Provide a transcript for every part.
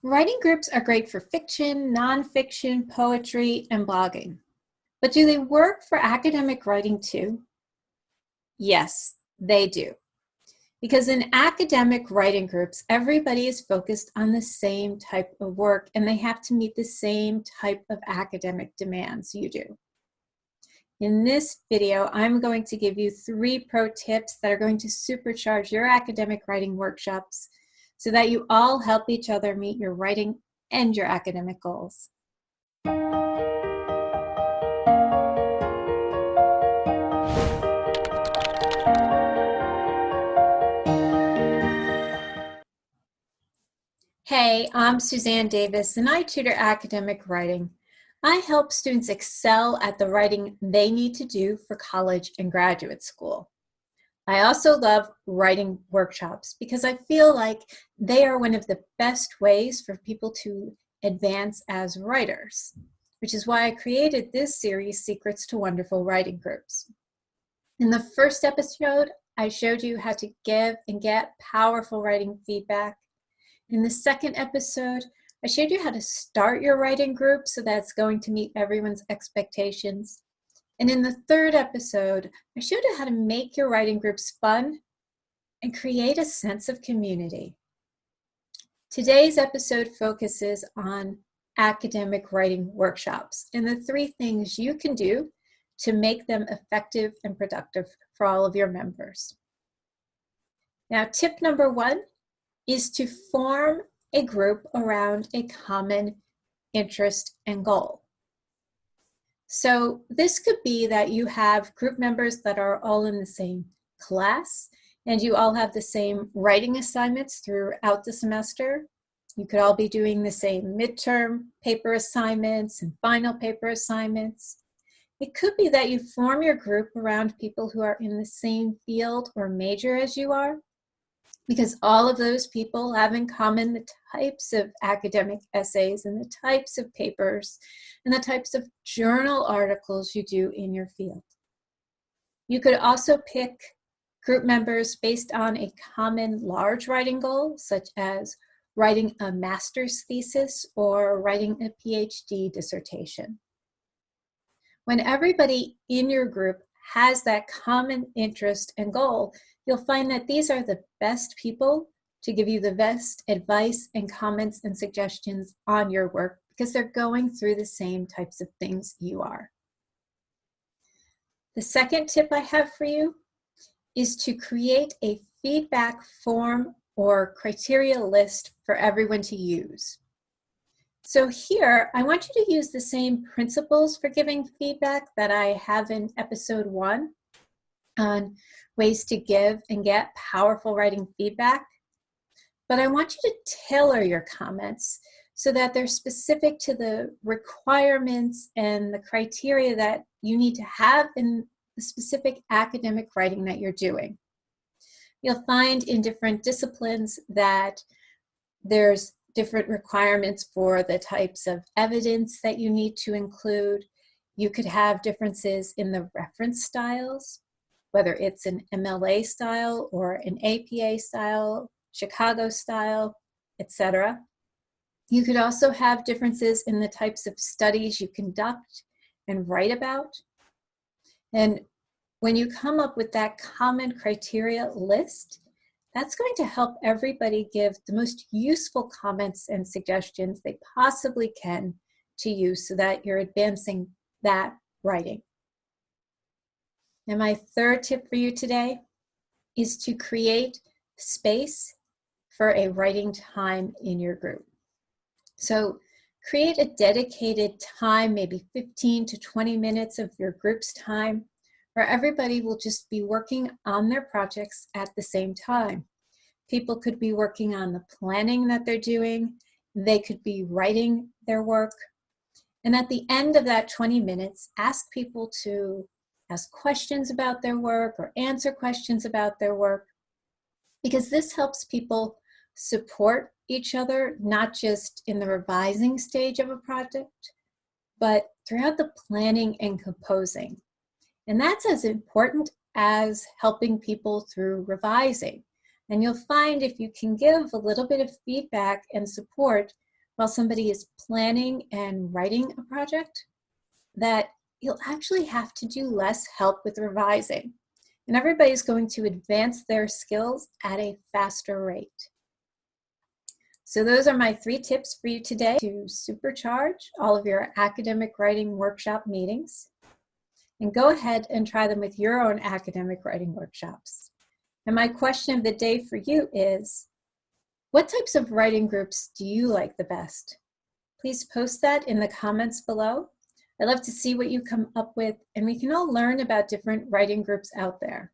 Writing groups are great for fiction, nonfiction, poetry, and blogging. But do they work for academic writing too? Yes, they do. Because in academic writing groups, everybody is focused on the same type of work and they have to meet the same type of academic demands you do. In this video, I'm going to give you 3 pro tips that are going to supercharge your academic writing workshops so that you all help each other meet your writing and your academic goals. Hey, I'm Suzanne Davis and I tutor academic writing. I help students excel at the writing they need to do for college and graduate school. I also love writing workshops because I feel like they are one of the best ways for people to advance as writers, which is why I created this series, Secrets to Wonderful Writing Groups. In the first episode, I showed you how to give and get powerful writing feedback. In the second episode, I showed you how to start your writing group so that it's going to meet everyone's expectations. And in the third episode, I showed you how to make your writing groups fun and create a sense of community. Today's episode focuses on academic writing workshops and the 3 things you can do to make them effective and productive for all of your members. Now, tip number 1 is to form a group around a common interest and goal. So this could be that you have group members that are all in the same class and you all have the same writing assignments throughout the semester. You could all be doing the same midterm paper assignments and final paper assignments. It could be that you form your group around people who are in the same field or major as you are, because all of those people have in common the types of academic essays and the types of papers and the types of journal articles you do in your field. You could also pick group members based on a common large writing goal, such as writing a master's thesis or writing a PhD dissertation. When everybody in your group has that common interest and goal, you'll find that these are the best people to give you the best advice and comments and suggestions on your work because they're going through the same types of things you are. The second tip I have for you is to create a feedback form or criteria list for everyone to use. So here, I want you to use the same principles for giving feedback that I have in episode 1 on ways to give and get powerful writing feedback. But I want you to tailor your comments so that they're specific to the requirements and the criteria that you need to have in the specific academic writing that you're doing. You'll find in different disciplines that there's different requirements for the types of evidence that you need to include. You could have differences in the reference styles, whether it's an MLA style or an APA style, Chicago style, etc. You could also have differences in the types of studies you conduct and write about. And when you come up with that common criteria list, that's going to help everybody give the most useful comments and suggestions they possibly can to you so that you're advancing that writing. And my third tip for you today is to create space for a writing time in your group. So create a dedicated time, maybe 15 to 20 minutes of your group's time, where everybody will just be working on their projects at the same time. People could be working on the planning that they're doing. They could be writing their work. And at the end of that 20 minutes, ask people to ask questions about their work or answer questions about their work, because this helps people support each other, not just in the revising stage of a project, but throughout the planning and composing. And that's as important as helping people through revising. And you'll find if you can give a little bit of feedback and support, while somebody is planning and writing a project, that you'll actually have to do less help with revising, and everybody's going to advance their skills at a faster rate. So those are my 3 tips for you today to supercharge all of your academic writing workshop meetings. And go ahead and try them with your own academic writing workshops. And my question of the day for you is, what types of writing groups do you like the best? Please post that in the comments below. I'd love to see what you come up with, and we can all learn about different writing groups out there.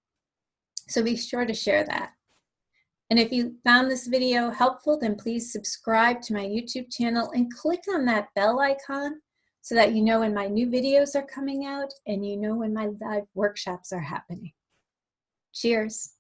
So be sure to share that. And if you found this video helpful, then please subscribe to my YouTube channel and click on that bell icon so that you know when my new videos are coming out and you know when my live workshops are happening. Cheers.